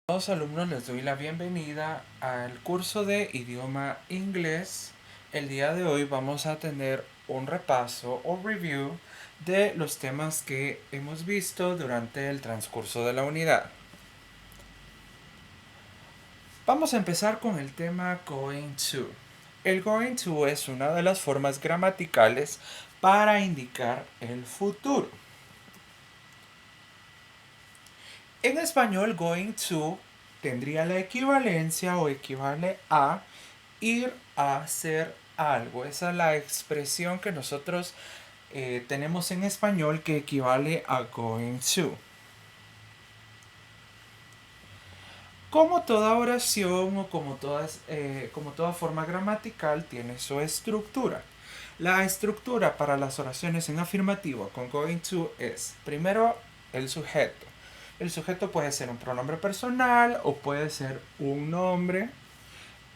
A los alumnos les doy la bienvenida al curso de idioma inglés. El día de hoy vamos a tener un repaso o review de los temas que hemos visto durante el transcurso de la unidad. Vamos a empezar con el tema going to. El going to es una de las formas gramaticales para indicar el futuro. En español, going to tendría la equivalencia o equivale a ir a hacer algo. Esa es la expresión que nosotros tenemos en español que equivale a going to. Como toda oración o como toda forma gramatical tiene su estructura. La estructura para las oraciones en afirmativo con going to es primero el sujeto. El sujeto puede ser un pronombre personal o puede ser un nombre.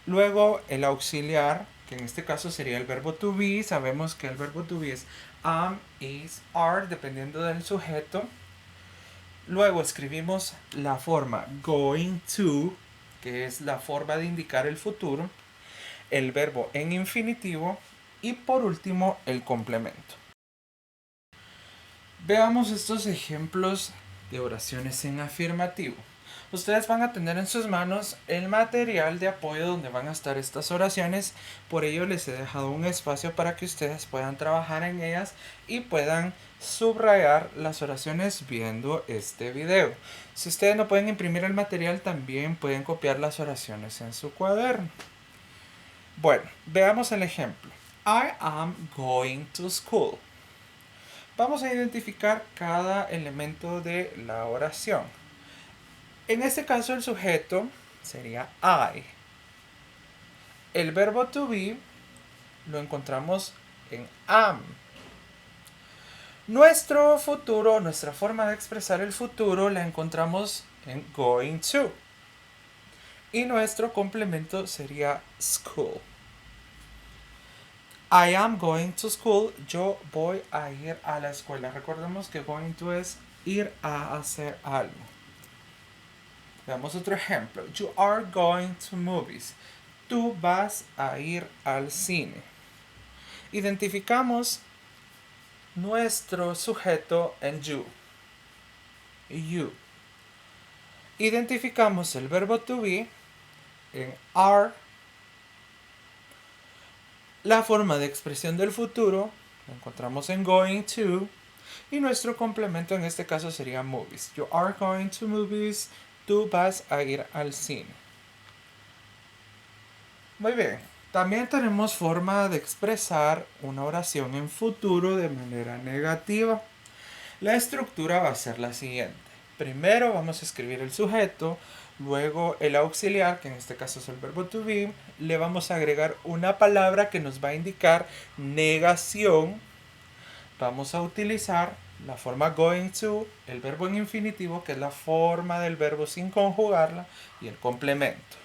Luego el auxiliar, que en este caso sería el verbo to be. Sabemos que el verbo to be es am, is, are, dependiendo del sujeto. Luego escribimos la forma going to, que es la forma de indicar el futuro. El verbo en infinitivo. Y por último, el complemento. Veamos estos ejemplos de oraciones en afirmativo. Ustedes van a tener en sus manos el material de apoyo donde van a estar estas oraciones. Por ello les he dejado un espacio para que ustedes puedan trabajar en ellas y puedan subrayar las oraciones viendo este video. Si ustedes no pueden imprimir el material, también pueden copiar las oraciones en su cuaderno. Bueno, veamos el ejemplo. I am going to school. Vamos a identificar cada elemento de la oración. En este caso el sujeto sería I. El verbo to be lo encontramos en am. Nuestro futuro, nuestra forma de expresar el futuro la encontramos en going to. Y nuestro complemento sería school. I am going to school. Yo voy a ir a la escuela. Recordemos que going to es ir a hacer algo. Veamos otro ejemplo. You are going to movies. Tú vas a ir al cine. Identificamos nuestro sujeto en you. You. Identificamos el verbo to be en are. La forma de expresión del futuro lo encontramos en going to. Y nuestro complemento en este caso sería movies. You are going to movies. Tú vas a ir al cine. Muy bien. También tenemos forma de expresar una oración en futuro de manera negativa. La estructura va a ser la siguiente. Primero vamos a escribir el sujeto, luego el auxiliar, que en este caso es el verbo to be, le vamos a agregar una palabra que nos va a indicar negación. Vamos a utilizar la forma going to, el verbo en infinitivo, que es la forma del verbo sin conjugarla, y el complemento.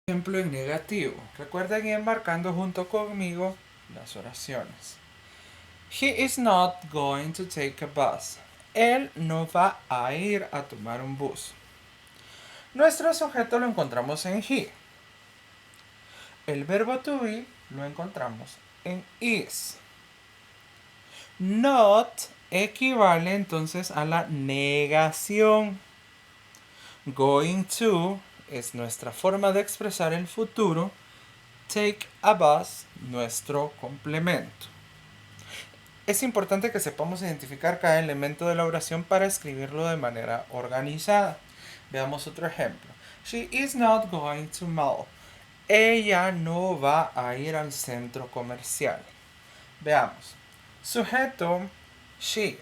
Ejemplo en negativo. Recuerden ir marcando junto conmigo las oraciones. He is not going to take a bus. Él no va a ir a tomar un bus. Nuestro sujeto lo encontramos en he. El verbo to be lo encontramos en is. Not equivale entonces a la negación. Going to es nuestra forma de expresar el futuro. Take a bus, nuestro complemento. Es importante que sepamos identificar cada elemento de la oración para escribirlo de manera organizada. Veamos otro ejemplo. She is not going to mall. Ella no va a ir al centro comercial. Veamos. Sujeto, she.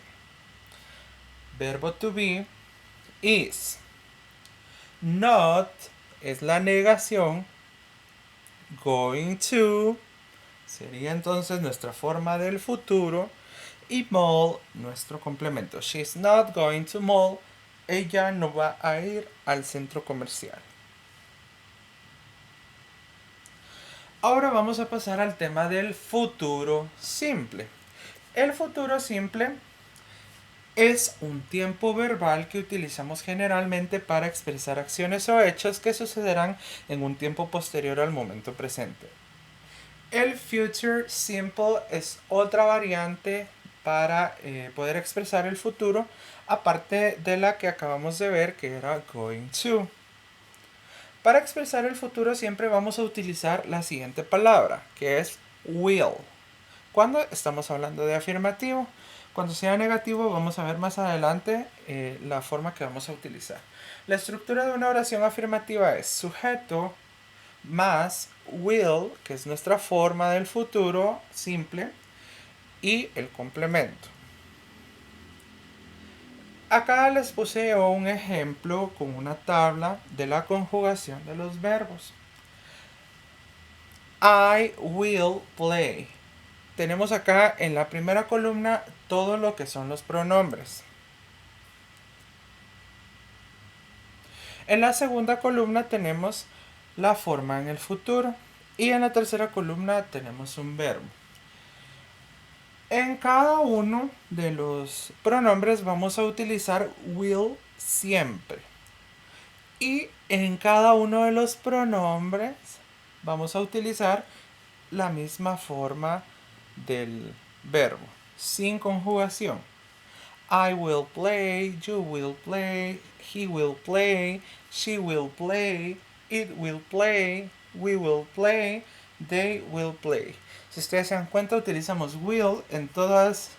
Verbo to be, is. Not es la negación. Going to sería entonces nuestra forma del futuro. Y mall, nuestro complemento. She's not going to mall. Ella no va a ir al centro comercial. Ahora vamos a pasar al tema del futuro simple. El futuro simple es un tiempo verbal que utilizamos generalmente para expresar acciones o hechos que sucederán en un tiempo posterior al momento presente. El future simple es otra variante para poder expresar el futuro, aparte de la que acabamos de ver, que era going to. Para expresar el futuro siempre vamos a utilizar la siguiente palabra, que es will. Cuando estamos hablando de afirmativo, cuando sea negativo vamos a ver más adelante la forma que vamos a utilizar. La estructura de una oración afirmativa es sujeto más will, que es nuestra forma del futuro simple, y el complemento. Acá les puse un ejemplo con una tabla de la conjugación de los verbos. I will play. Tenemos acá en la primera columna todo lo que son los pronombres. En la segunda columna tenemos la forma en el futuro. Y en la tercera columna tenemos un verbo. En cada uno de los pronombres vamos a utilizar will siempre. Y en cada uno de los pronombres vamos a utilizar la misma forma del verbo, sin conjugación. I will play, you will play, he will play, she will play, it will play, we will play, they will play. Si ustedes se dan cuenta, utilizamos will en todos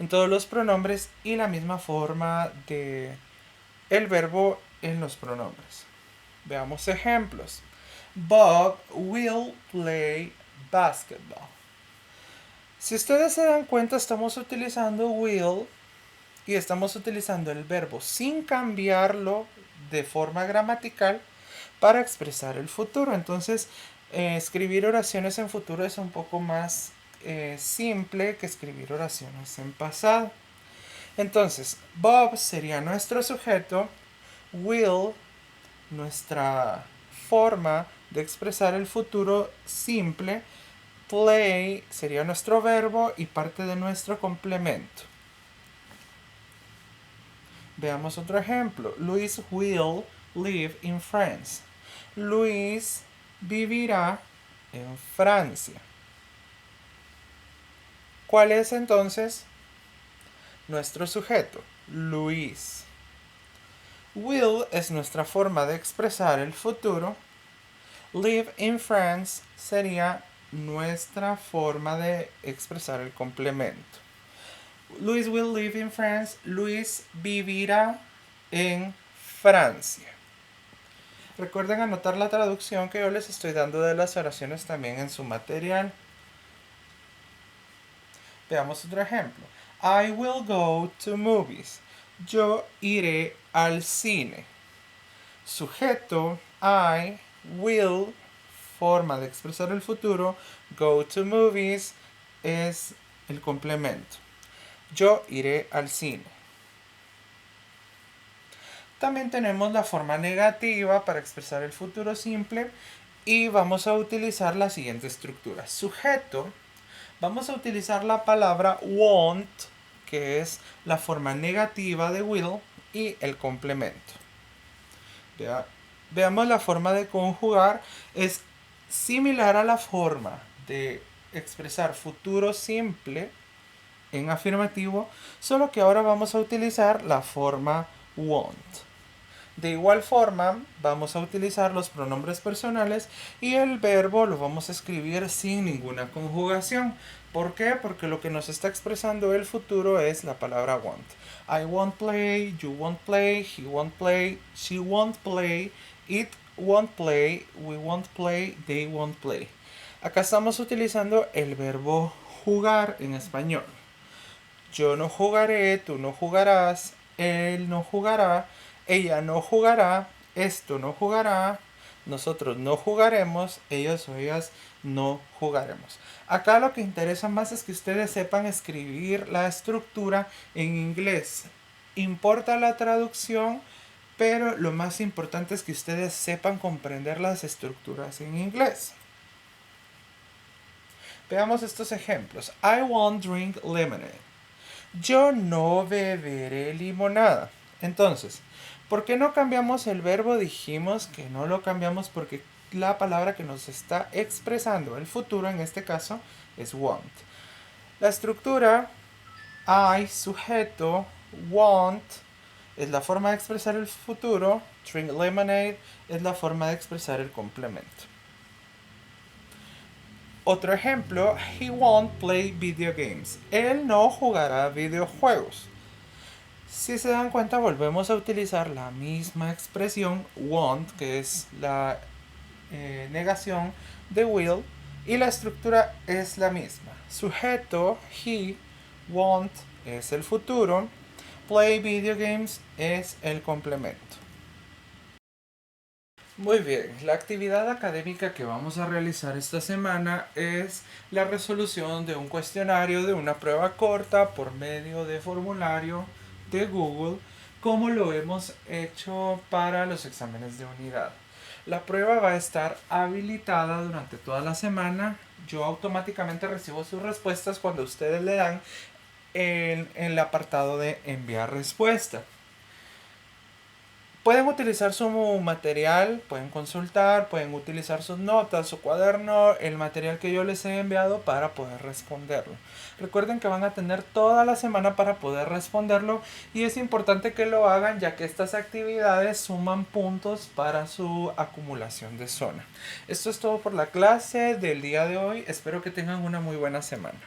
los pronombres y la misma forma de el verbo en los pronombres. Veamos ejemplos. Bob will play basketball. Si ustedes se dan cuenta, estamos utilizando will y estamos utilizando el verbo sin cambiarlo de forma gramatical para expresar el futuro. Entonces, escribir oraciones en futuro es un poco más simple que escribir oraciones en pasado. Entonces, Bob sería nuestro sujeto, will, nuestra forma de expresar el futuro simple, play sería nuestro verbo y parte de nuestro complemento. Veamos otro ejemplo. Luis will live in France. Luis vivirá en Francia. ¿Cuál es entonces nuestro sujeto? Luis. Will es nuestra forma de expresar el futuro. Live in France sería nuestra forma de expresar el complemento. Luis will live in France. Luis vivirá en Francia. Recuerden anotar la traducción que yo les estoy dando de las oraciones también en su material. Veamos otro ejemplo. I will go to movies. Yo iré al cine. Sujeto, I will, forma de expresar el futuro. Go to movies es el complemento. Yo iré al cine. También tenemos la forma negativa para expresar el futuro simple y vamos a utilizar la siguiente estructura. Sujeto, vamos a utilizar la palabra won't, que es la forma negativa de will, y el complemento. Veamos la forma de conjugar. Es similar a la forma de expresar futuro simple en afirmativo, solo que ahora vamos a utilizar la forma won't. De igual forma, vamos a utilizar los pronombres personales y el verbo lo vamos a escribir sin ninguna conjugación. ¿Por qué? Porque lo que nos está expresando el futuro es la palabra won't. I won't play, you won't play, he won't play, she won't play, it won't play, we won't play, they won't play. Acá estamos utilizando el verbo jugar en español. Yo no jugaré, tú no jugarás, él no jugará, ella no jugará, esto no jugará, nosotros no jugaremos, ellos o ellas no jugaremos. Acá lo que interesa más es que ustedes sepan escribir la estructura en inglés. Importa la traducción, pero lo más importante es que ustedes sepan comprender las estructuras en inglés. Veamos estos ejemplos. I won't drink lemonade. Yo no beberé limonada. Entonces, ¿por qué no cambiamos el verbo? Dijimos que no lo cambiamos porque la palabra que nos está expresando el futuro en este caso es want. La estructura I, sujeto, want es la forma de expresar el futuro. Drink lemonade es la forma de expresar el complemento. Otro ejemplo, he won't play video games. Él no jugará videojuegos. Si se dan cuenta, volvemos a utilizar la misma expresión want, que es la negación de will, y la estructura es la misma. Sujeto, he, won't es el futuro, play video games es el complemento. Muy bien, la actividad académica que vamos a realizar esta semana es la resolución de un cuestionario de una prueba corta por medio de formulario de Google, como lo hemos hecho para los exámenes de unidad. La prueba va a estar habilitada durante toda la semana. Yo automáticamente recibo sus respuestas cuando ustedes le dan en el apartado de enviar respuesta. Pueden utilizar su material, pueden consultar, pueden utilizar sus notas, su cuaderno, el material que yo les he enviado para poder responderlo. Recuerden que van a tener toda la semana para poder responderlo y es importante que lo hagan ya que estas actividades suman puntos para su acumulación de zona. Esto es todo por la clase del día de hoy. Espero que tengan una muy buena semana.